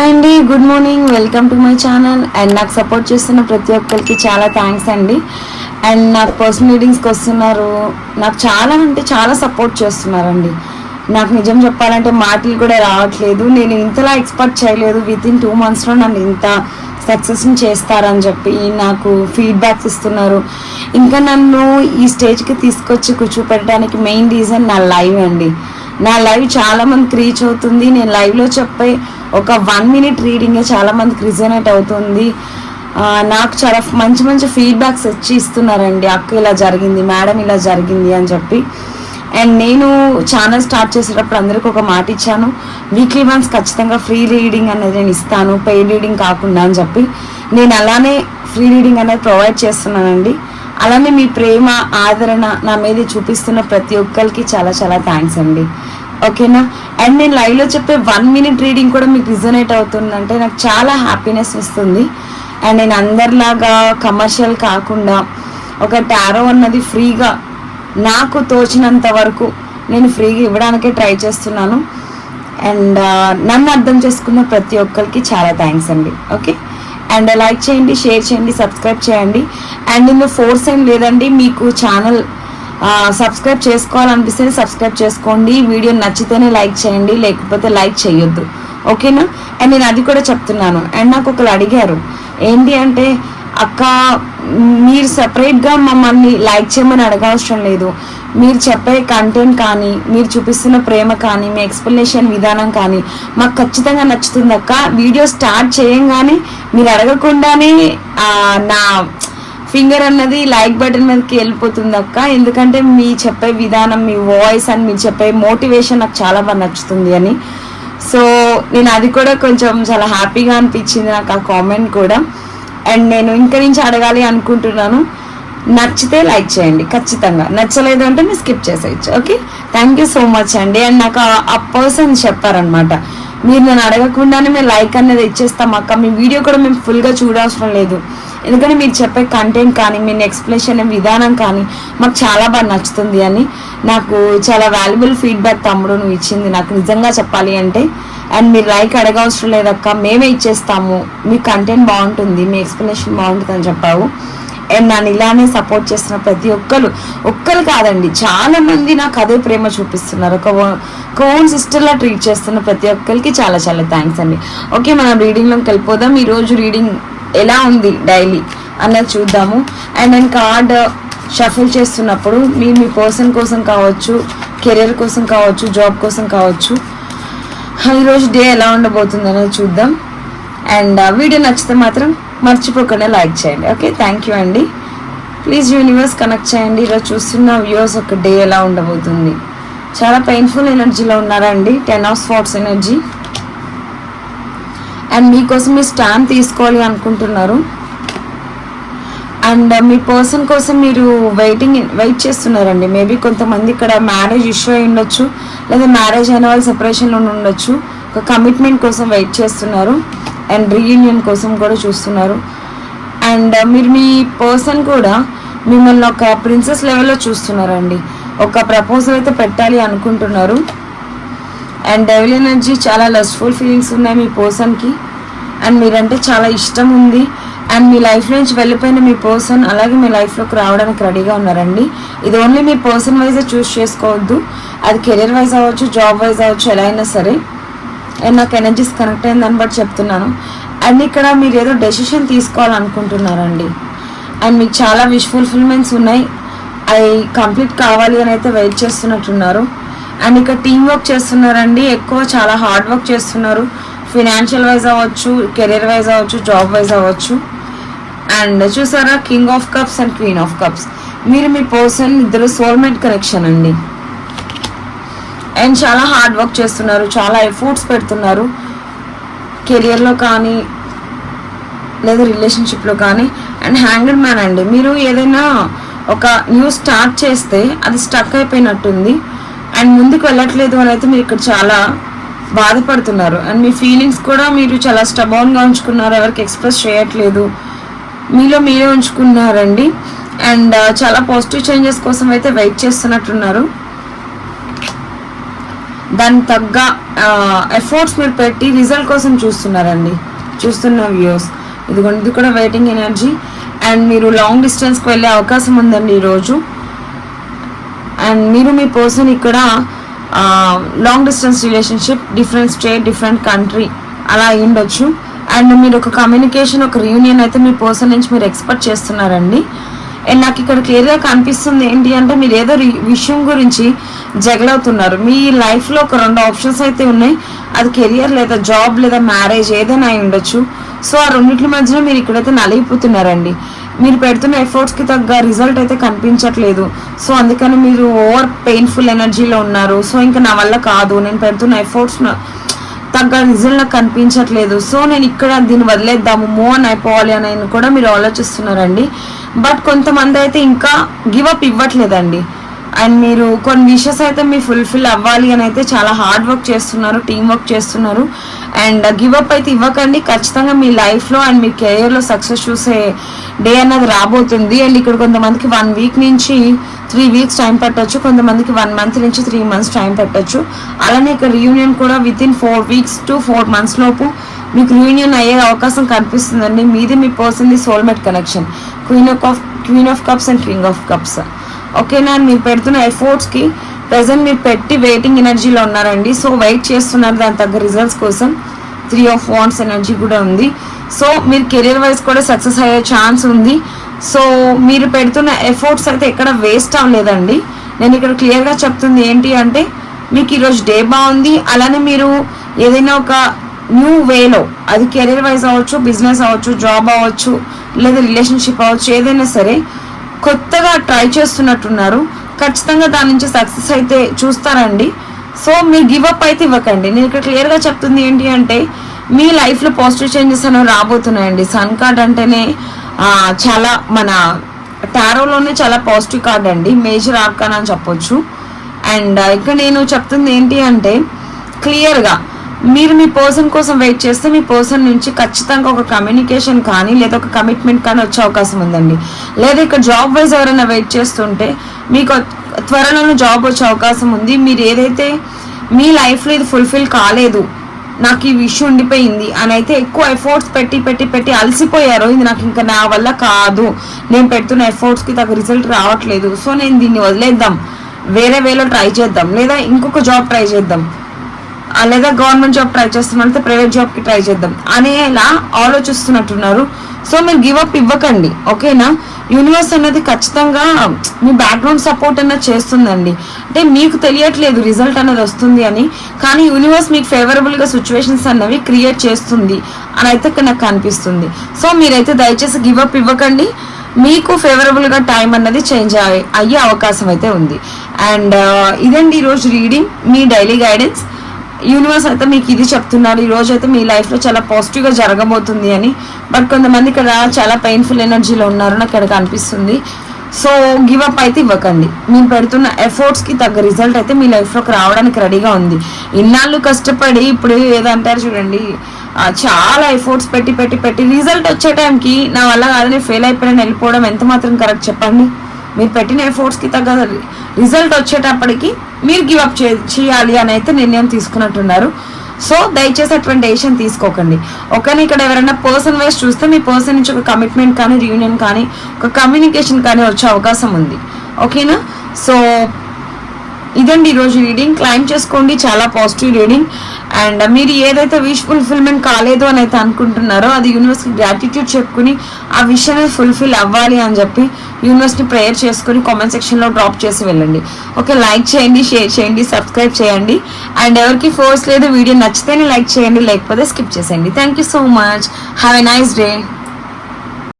Hi అండి, good morning, welcome to my channel. And నాకు support చేస్తున్న ప్రతి ఒక్కరికి చాలా థ్యాంక్స్ అండి. అండ్ నాకు పర్సనల్ రీడింగ్స్కి వస్తున్నారు, నాకు చాలా అంటే చాలా సపోర్ట్ చేస్తున్నారండి. నాకు నిజం చెప్పాలంటే మాటలు కూడా రావట్లేదు. నేను ఇంతలా ఎక్స్పెక్ట్ చేయలేదు. వితిన్ 2 monthsలో నన్ను ఇంత సక్సెస్ని చేస్తారని చెప్పి నాకు ఫీడ్బ్యాక్స్ ఇస్తున్నారు. ఇంకా నన్ను ఈ స్టేజ్కి తీసుకొచ్చి కూర్చోపెట్టడానికి మెయిన్ రీజన్ నా లైవ్ అండి. నా లైవ్ చాలామందికి రీచ్ అవుతుంది. నేను లైవ్లో చెప్పే ఒక 1 minute రీడింగే చాలామందికి రిజనేట్ అవుతుంది. నాకు చాలా మంచి మంచి ఫీడ్బ్యాక్స్ వచ్చి ఇస్తున్నారండి. అక్క ఇలా జరిగింది, మేడం ఇలా జరిగింది అని చెప్పి. అండ్ నేను ఛానల్ స్టార్ట్ చేసేటప్పుడు అందరికీ ఒక మాట ఇచ్చాను, వీక్లీ వన్స్ ఖచ్చితంగా ఫ్రీ రీడింగ్ అనేది నేను ఇస్తాను, పెయిడ్ రీడింగ్ కాకుండా అని చెప్పి. నేను అలానే ఫ్రీ రీడింగ్ అనేది ప్రొవైడ్ చేస్తున్నానండి. అలానే మీ ప్రేమ ఆదరణ నా మీద చూపిస్తున్న ప్రతి ఒక్కరికి చాలా చాలా థ్యాంక్స్ అండి. ఓకేనా? అండ్ నేను లైవ్లో చెప్పే 1 minute రీడింగ్ కూడా మీకు రిజనేట్ అవుతుందంటే నాకు చాలా హ్యాపీనెస్ ఇస్తుంది. అండ్ నేను అందరిలాగా కమర్షియల్ కాకుండా ఒక టారో అన్నది ఫ్రీగా నాకు తోచినంత వరకు నేను ఫ్రీగా ఇవ్వడానికే ట్రై చేస్తున్నాను. అండ్ నన్ను అర్థం చేసుకున్న ప్రతి ఒక్కరికి చాలా థ్యాంక్స్ అండి. ఓకే, అండ్ లైక్ చేయండి, షేర్ చేయండి, సబ్స్క్రైబ్ చేయండి. అండ్ ఇందులో ఫోర్స్ ఏం లేదండి. మీకు ఛానల్ సబ్స్క్రైబ్ చేసుకోవాలనిపిస్తే సబ్స్క్రైబ్ చేసుకోండి. వీడియో నచ్చితేనే లైక్ చేయండి, లేకపోతే లైక్ చేయొద్దు. ఓకేనా? అండ్ నేను అది కూడా చెప్తున్నాను. అండ్ నాకు ఒకరు అడిగారు ఏంటి అంటే, అక్క మీరు సపరేట్గా మమ్మల్ని లైక్ చేయమని అడగవసరం లేదు, మీరు చెప్పే కంటెంట్ కానీ మీరు చూపిస్తున్న ప్రేమ కానీ మీ ఎక్స్ప్లెనేషన్ విధానం కానీ మాకు ఖచ్చితంగా నచ్చుతుంది అక్క. వీడియో స్టార్ట్ చేయంగానే మీరు అడగకుండానే నా ఫింగర్ అన్నది లైక్ బటన్ మీదకి వెళ్ళిపోతుంది అక్క, ఎందుకంటే మీ చెప్పే విధానం, మీ వాయిస్ అండ్ మీరు చెప్పే మోటివేషన్ నాకు చాలా బాగా నచ్చుతుంది అని. సో నేను అది కూడా కొంచెం చాలా హ్యాపీగా అనిపించింది నాకు ఆ కామెంట్ కూడా. అండ్ నేను ఇంకా నుంచి అడగాలి అనుకుంటున్నాను, నచ్చితే లైక్ చేయండి ఖచ్చితంగా, నచ్చలేదు అంటే మీరు స్కిప్ చేసేయచ్చు. Okay, thank you so much అండి. అండ్ నాకు ఆ పర్సన్ చెప్పారనమాట, మీరు నేను అడగకుండానే మేము లైక్ అనేది ఇచ్చేస్తాం అక్క, మీ వీడియో కూడా మేము ఫుల్గా చూడవసరం లేదు, ఎందుకంటే మీరు చెప్పే కంటెంట్ కానీ మీ ఎక్స్ప్లెనేషన్ విధానం కానీ మాకు చాలా బాగా నచ్చుతుంది అని నాకు చాలా వాల్యుబుల్ ఫీడ్బ్యాక్ తమ్ముడు నువ్వు ఇచ్చింది నాకు, నిజంగా చెప్పాలి అంటే. అండ్ మీరు లైక్ అడగవసరం లేదక్క, మేమే ఇచ్చేస్తాము, మీ కంటెంట్ బాగుంటుంది, మీ ఎక్స్ప్లెనేషన్ బాగుంటుంది అని చెప్పావు. అండ్ నన్ను ఇలానే సపోర్ట్ చేస్తున్న ప్రతి ఒక్కరు కాదండి, చాలా మంది నాకు అదే ప్రేమ చూపిస్తున్నారు. ఒక ఓన్ సిస్టర్లా ట్రీట్ చేస్తున్న ప్రతి ఒక్కరికి చాలా చాలా థ్యాంక్స్ అండి. ఓకే, మనం రీడింగ్లోకి వెళ్ళిపోదాం. ఈరోజు రీడింగ్ ఎలా ఉంది డైలీ అన్నది చూద్దాము. అండ్ నేను కార్డ్ షఫిల్ చేస్తున్నప్పుడు మీరు మీ పర్సన్ కోసం కావచ్చు, కెరీర్ కోసం కావచ్చు, జాబ్ కోసం కావచ్చు, ఈరోజు డే ఎలా ఉండబోతుంది అనేది చూద్దాం. అండ్ వీడియో నచ్చితే మాత్రం మర్చిపోకుండా లైక్ చేయండి. ఓకే, థ్యాంక్ యూ అండి. ప్లీజ్ యూనివర్స్ కనెక్ట్ చేయండి. ఈరోజు చూస్తున్న వ్యూవర్స్ ఒక డే ఎలా ఉండబోతుంది. చాలా పెయిన్ఫుల్ ఎనర్జీలో ఉన్నారండి, 10 of Swords ఎనర్జీ. అండ్ మీకోసం మీ స్టాండ్ తీసుకోవాలి అనుకుంటున్నారు. అండ్ మీ పర్సన్ కోసం మీరు వెయిట్ చేస్తున్నారండి. మేబీ కొంతమంది ఇక్కడ మ్యారేజ్ ఇష్యూ అయి ఉండొచ్చు, లేదా మ్యారేజ్ అయిన వాళ్ళు సెపరేషన్లో ఉండొచ్చు, ఒక కమిట్మెంట్ కోసం వెయిట్ చేస్తున్నారు. అండ్ రీయూనియన్ కోసం కూడా చూస్తున్నారు. అండ్ మీరు మీ పర్సన్ కూడా మిమ్మల్ని ఒక ప్రిన్సెస్ లెవెల్లో చూస్తున్నారండి. ఒక ప్రపోజల్ అయితే పెట్టాలి అనుకుంటున్నారు. అండ్ డెవిల్ ఎనర్జీ, చాలా లస్ట్ఫుల్ ఫీలింగ్స్ ఉన్నాయి మీ పర్సన్కి. అండ్ మీరంటే చాలా ఇష్టం ఉంది. అండ్ మీ లైఫ్ నుంచి వెళ్ళిపోయిన మీ పర్సన్ అలాగే మీ లైఫ్లోకి రావడానికి రెడీగా ఉన్నారండి. ఇది ఓన్లీ మీ పర్సన్ వైజే చూస్ చేసుకోవద్దు, అది కెరీర్ వైజ్ అవ్వచ్చు, జాబ్ వైజ్ అవ్వచ్చు, ఎలా అయినా సరే. అండ్ నాకు ఎనర్జీస్ కనెక్ట్ అయిన దాన్ని బట్టి చెప్తున్నాను. అండ్ ఇక్కడ మీరు ఏదో డెసిషన్ తీసుకోవాలనుకుంటున్నారండి. అండ్ మీకు చాలా విష్ ఫుల్ఫిల్మెంట్స్ ఉన్నాయి, అవి కంప్లీట్ కావాలి అని అయితే వెయిట్ చేస్తున్నట్టున్నారు. అండ్ ఇక్కడ టీమ్ వర్క్ చేస్తున్నారండి, ఎక్కువ చాలా హార్డ్ వర్క్ చేస్తున్నారు. ఫినాన్షియల్ వైజ్ అవ్వచ్చు, కెరీర్ వైజ్ అవ్వచ్చు, జాబ్ వైజ్ అవ్వచ్చు. అండ్ చూసారా, king of cups and queen of cups. మీరు మీ పర్సన్ ఇద్దరు సోల్మేట్ కనెక్షన్ అండి. అండ్ చాలా హార్డ్ వర్క్ చేస్తున్నారు, చాలా ఎఫర్ట్స్ పెడుతున్నారు కెరియర్లో కానీ లేదా రిలేషన్షిప్లో కానీ. అండ్ హ్యాంగ్డ్ మ్యాన్ అండి, మీరు ఏదైనా ఒక న్యూ స్టార్ట్ చేస్తే అది స్టక్ అయిపోయినట్టుంది అండ్ ముందుకు వెళ్ళట్లేదు అని అయితే మీరు ఇక్కడ చాలా బాధపడుతున్నారు. అండ్ మీ ఫీలింగ్స్ కూడా మీరు చాలా స్టబోన్గా ఉంచుకున్నారు, ఎవరికి ఎక్స్ప్రెస్ చేయట్లేదు, మీలో మీరే ఉంచుకున్నారండి. అండ్ చాలా పాజిటివ్ చేంజెస్ కోసం అయితే వెయిట్ చేస్తున్నట్టున్నారు. దానికి తగ్గ ఎఫర్ట్స్ మీరు పెట్టి రిజల్ట్ కోసం చూస్తున్న వ్యూస్. ఇదిగోండి, ఇది కూడా వెయిటింగ్ ఎనర్జీ. అండ్ మీరు లాంగ్ డిస్టెన్స్కి వెళ్ళే అవకాశం ఉందండి ఈరోజు. అండ్ మీరు మీ పర్సన్ ఇక్కడ long distance relationship, different state, different country అలా అయ్యుండొచ్చు. అండ్ మీరు ఒక కమ్యూనికేషన్, ఒక రీయూనియన్ అయితే మీ పర్సన్ నుంచి మీరు ఎక్స్పెక్ట్ చేస్తున్నారండి. అండ్ నాకు ఇక్కడ క్లియర్గా కనిపిస్తుంది ఏంటి అంటే, మీరు ఏదో విషయం గురించి జగలవుతున్నారు. మీ లైఫ్లో ఒక 2 ఆప్షన్స్ అయితే ఉన్నాయి. అది కెరియర్ లేదా జాబ్ లేదా మ్యారేజ్ ఏదైనా అయి ఉండొచ్చు. సో ఆ రెండింటి మధ్యలో మీరు ఇక్కడైతే నలిగిపోతున్నారండి. మీరు పెడుతున్న ఎఫర్ట్స్కి తగ్గ రిజల్ట్ అయితే కనిపించట్లేదు. సో అందుకని మీరు ఓవర్ పెయిన్ఫుల్ ఎనర్జీలో ఉన్నారు. సో ఇంకా నా వల్ల కాదు, నేను పెడుతున్న ఎఫర్ట్స్ తగ్గ రిజల్ట్ నాకు కనిపించట్లేదు. సో నేను ఇక్కడ దీన్ని వదిలేద్దాము, మూవ్ ఆన్ అయిపోవాలి అని కూడా మీరు ఆలోచిస్తున్నారండి. బట్ కొంతమంది అయితే ఇంకా గివప్ ఇవ్వట్లేదండి. అండ్ మీరు కొన్ని విషెస్ అయితే మీరు ఫుల్ఫిల్ అవ్వాలి అని అయితే చాలా హార్డ్ వర్క్ చేస్తున్నారు, టీమ్ వర్క్ చేస్తున్నారు. అండ్ గివప్ అయితే ఇవ్వకండి. ఖచ్చితంగా మీ లైఫ్లో అండ్ మీ కెరియర్లో సక్సెస్ చూసే డే అన్నది రాబోతుంది. అండ్ ఇక్కడ కొంతమందికి 1 వీక్ నుంచి 3 వీక్స్ టైం పెట్టచ్చు, కొంతమందికి 1 మంత్ నుంచి 3 మంత్స్ టైం పెట్టచ్చు. అలానే ఇక్కడ రీయూనియన్ కూడా వితిన్ 4 వీక్స్ to 4 మంత్స్ లోపు మీకు రీయూనియన్ అయ్యే అవకాశం కనిపిస్తుందండి. మీది మీ పర్సన్ది soulmate connection, queen of cups and king of cups. ఓకేనా? మీరు పెడుతున్న ఎఫర్ట్స్కి ప్రెజెంట్ మీరు పెట్టి వెయిటింగ్ ఎనర్జీలో ఉన్నారండి. సో వెయిట్ చేస్తున్నారు దాని తగ్గ రిజల్ట్స్ కోసం. 3 of Wands ఎనర్జీ కూడా ఉంది. సో మీరు కెరీర్ వైజ్ కూడా సక్సెస్ అయ్యే ఛాన్స్ ఉంది. సో మీరు పెడుతున్న ఎఫర్ట్స్ అయితే ఎక్కడ వేస్ట్ అవ్వలేదండి. నేను ఇక్కడ క్లియర్గా చెప్తుంది ఏంటి అంటే, మీకు ఈరోజు డే బాగుంది. అలానే మీరు ఏదైనా ఒక న్యూ వేలో, అది కెరీర్ వైజ్ అవ్వచ్చు, బిజినెస్ అవ్వచ్చు, జాబ్ అవ్వచ్చు, లేదా రిలేషన్షిప్ అవ్వచ్చు, ఏదైనా సరే కొత్తగా ట్రై చేస్తున్నట్టున్నారు. ఖచ్చితంగా దాని నుంచి సక్సెస్ అయితే చూస్తారండి. సో మీరు గివప్ అయితే ఇవ్వకండి. నేను ఇక్కడ క్లియర్గా చెప్తుంది ఏంటి అంటే, మీ లైఫ్లో పాజిటివ్ చేంజెస్ అనేవి రాబోతున్నాయండి. సన్ కార్డ్ అంటేనే చాలా మన టారోలోనే చాలా పాజిటివ్ కార్డ్ అండి, మేజర్ ఆర్కాన్ అని చెప్పొచ్చు. అండ్ ఇక్కడ నేను చెప్తుంది ఏంటి అంటే, క్లియర్గా మీరు మీ పర్సన్ కోసం వెయిట్ చేస్తే మీ పర్సన్ నుంచి ఖచ్చితంగా ఒక కమ్యూనికేషన్ కానీ లేదా ఒక కమిట్మెంట్ కానీ వచ్చే అవకాశం ఉందండి. లేదా ఇక్కడ జాబ్ వైజ్ ఎవరైనా వెయిట్ చేస్తుంటే మీకు త్వరలోనే జాబ్ వచ్చే అవకాశం ఉంది. మీరు ఏదైతే మీ లైఫ్లో ఇది ఫుల్ఫిల్ కాలేదు, నాకు ఈ విషయం ఉండిపోయింది అని అయితే ఎక్కువ ఎఫర్ట్స్ పెట్టి అలసిపోయారు, ఇది నాకు ఇంకా నా వల్ల కాదు, నేను పెడుతున్న ఎఫర్ట్స్కి తగ్గ రిజల్ట్ రావట్లేదు, సో నేను దీన్ని వదిలేద్దాం, వేరే వేలో ట్రై చేద్దాం, లేదా ఇంకొక జాబ్ ట్రై చేద్దాం, లేదా గవర్నమెంట్ జాబ్ ట్రై చేస్తాం, అంటే ప్రైవేట్ జాబ్కి ట్రై చేద్దాం అనేలా ఆలోచిస్తున్నట్టున్నారు. సో మీరు గివప్ ఇవ్వకండి. ఓకేనా? యూనివర్స్ అనేది ఖచ్చితంగా మీ బ్యాక్గ్రౌండ్ సపోర్ట్ అనేది చేస్తుందండి. అంటే మీకు తెలియట్లేదు రిజల్ట్ అనేది వస్తుంది అని, కానీ యూనివర్స్ మీకు ఫేవరబుల్గా సిచ్యువేషన్స్ అన్నవి క్రియేట్ చేస్తుంది అని అయితే నాకు అనిపిస్తుంది. సో మీరైతే దయచేసి గివప్ ఇవ్వకండి. మీకు ఫేవరబుల్గా టైం అన్నది చేంజ్ అయ్యే అవకాశం అయితే ఉంది. అండ్ ఇదండి ఈరోజు రీడింగ్, మీ డైలీ గైడెన్స్. యూనివర్స్ అయితే మీకు ఇది చెప్తున్నారు, ఈ రోజు అయితే మీ లైఫ్లో చాలా పాజిటివ్గా జరగబోతుంది అని. బట్ కొంతమంది ఇక్కడ చాలా పెయిన్ఫుల్ ఎనర్జీలో ఉన్నారు నాకు ఇక్కడ కనిపిస్తుంది. సో గివప్ అయితే ఇవ్వకండి. మీరు పెడుతున్న ఎఫర్ట్స్కి తగ్గ రిజల్ట్ అయితే మీ లైఫ్లోకి రావడానికి రెడీగా ఉంది. ఇన్నాళ్ళు కష్టపడి ఇప్పుడు ఏదంటారు చూడండి, చాలా ఎఫర్ట్స్ పెట్టి రిజల్ట్ వచ్చే టైంకి నా వల్ల కాదని ఫెయిల్ అయిపోయిన వెళ్ళిపోవడం ఎంత మాత్రం కరెక్ట్ చెప్పండి? మీరు పెట్టిన ఎఫర్ట్స్కి తగ్గ రిజల్ట్ వచ్చేటప్పటికి మీరు గివప్ చేయాలి అని అయితే నిర్ణయం తీసుకున్నట్టున్నారు. సో దయచేసి అటువంటి డెసిషన్ తీసుకోకండి. ఒకని ఇక్కడ ఎవరైనా పర్సన్ వైజ్ చూస్తే మీ పర్సన్ నుంచి ఒక కమిట్మెంట్ కానీ, రీయూనియన్ కానీ, ఒక కమ్యూనికేషన్ కానీ వచ్చే అవకాశం ఉంది. ఓకేనా? సో ఇదండి ఈరోజు రీడింగ్. క్లైమ్ చేసుకోండి, చాలా పాజిటివ్ రీడింగ్. అండ్ మీరు ఏదైతే విష్ ఫుల్ఫిల్మెంట్ కాలేదు అని అయితే అనుకుంటున్నారో అది యూనివర్స్కి గ్రాటిట్యూడ్ చెప్పుకుని ఆ విషయాన్ని ఫుల్ఫిల్ అవ్వాలి అని చెప్పి యూనివర్స్ని ప్రేయర్ చేసుకుని కామెంట్ సెక్షన్లో డ్రాప్ చేసి వెళ్ళండి. ఓకే, లైక్ చేయండి, షేర్ చేయండి, సబ్స్క్రైబ్ చేయండి. అండ్ ఎవరికి ఫోర్స్ లేదు, వీడియో నచ్చితేనే లైక్ చేయండి, లేకపోతే స్కిప్ చేసేయండి. Thank you so much. Have a nice day.